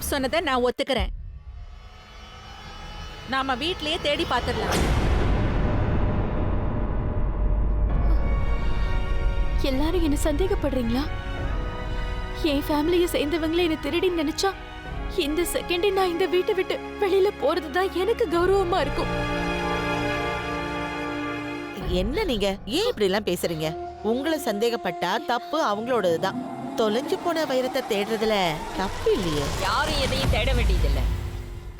ரூப் சொன்னதை நான் ஒத்துக்கிறேன். நாம வீட்லயே தேடி பாத்துடலாம். எல்லாரும் என்ன சந்தேகப்படுறீங்களா? என் ஃபேமிலியை சேர்ந்தவங்களே என்ன திருடி நினைச்சா இந்த செகண்ட் நான் இந்த வீட்டை விட்டு வெளியில போறதுதான் எனக்கு கௌரவமா இருக்கும். என்ன நீங்க ஏன் இப்படி எல்லாம் பேசுறீங்க? உங்களை சந்தேகப்பட்டா தப்பு அவங்களோடதுதான். தொலைஞ்சு போன வைரத்தை தேடுறதுல தப்பு இல்லையே. யாரும் எதையும் தேட வேண்டியதில்லை.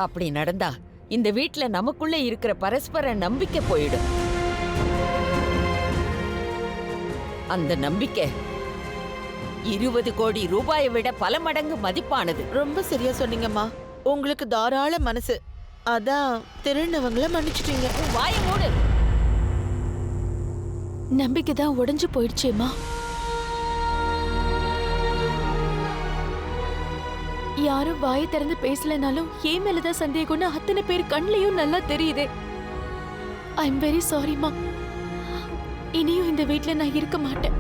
அப்படி நடந்தா இந்த வீட்ல நமக்குள்ள இருக்கிற பரஸ்பர நம்பிக்கை போயிடும். அந்த நம்பிக்கை 20 கோடி ரூபாயை விட பல மடங்கு மதிப்பானது. ரொம்ப சரியா சொன்னீங்கம்மா. உங்களுக்கு தாராள மனசு. அதான் திருநவங்கள மன்னிச்சிட்டீங்க. வாய மூடு. நம்பிக்கை தான் உடைஞ்சு போயிடுச்சேம்மா. யாரும் வாயை திறந்து பேசலனாலும் ஏன் மேலதான் சந்தேகம்னு அத்தனை பேர் கண்லயும் நல்லா தெரியுதே. ஐ எம் வெரி சாரிம்மா. இனியும் இந்த வீட்ல நான் இருக்க மாட்டேன்.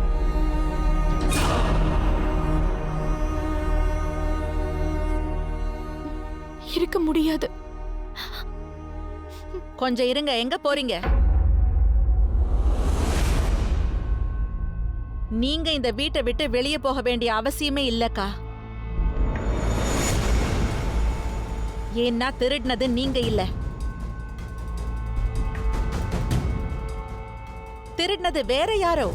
இருக்க முடியாது. கொஞ்சம் இருங்க. எங்க போறீங்க? நீங்க இந்த வீட்டை விட்டு வெளியே போக வேண்டிய அவசியமே இல்லக்கா. ஏன்னா திருடினது நீங்க இல்ல, திருடினது வேற யாரோ.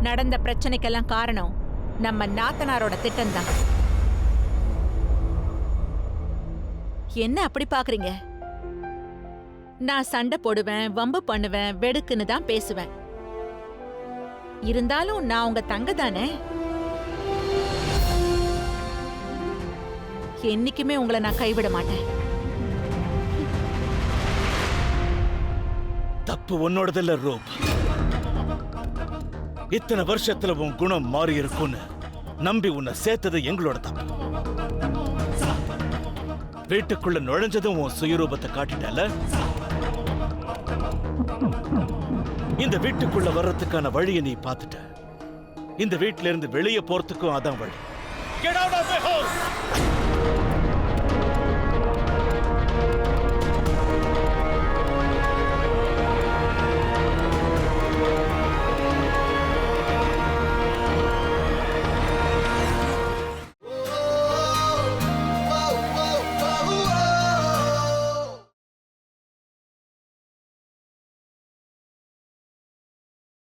நடந்த பிரச்சனைக்கெல்லாம் காரணம் நம்ம நாத்தனாரோட திட்டம்தான். என்ன அப்படி பாக்குறீங்க? நான் சண்டை போடுவேன், வம்பு பண்ணுவேன், வெடுக்குன்னு தான் பேசுவேன். இருந்தாலும் நான் உங்க தங்க தானே. என்னைக்குமே உங்களை நான் கைவிட மாட்டேன். தப்பு உன்னோடதில்ல ரூப். இத்தனை வருஷத்துல உன் குணம் மாறி இருக்கும்னு நம்பி உன்னை சேர்த்தது எங்களோட தப்பு. வீட்டுக்குள்ள நுழைஞ்சதும் உன் சுயரூபத்தை காட்டிட்டல. இந்த வீட்டுக்குள்ள வர்றதுக்கான வழியை நீ பார்த்துட்ட. இந்த வீட்டுல இருந்து வெளியே போறதுக்கும் அதான் வழி. Get out of the house!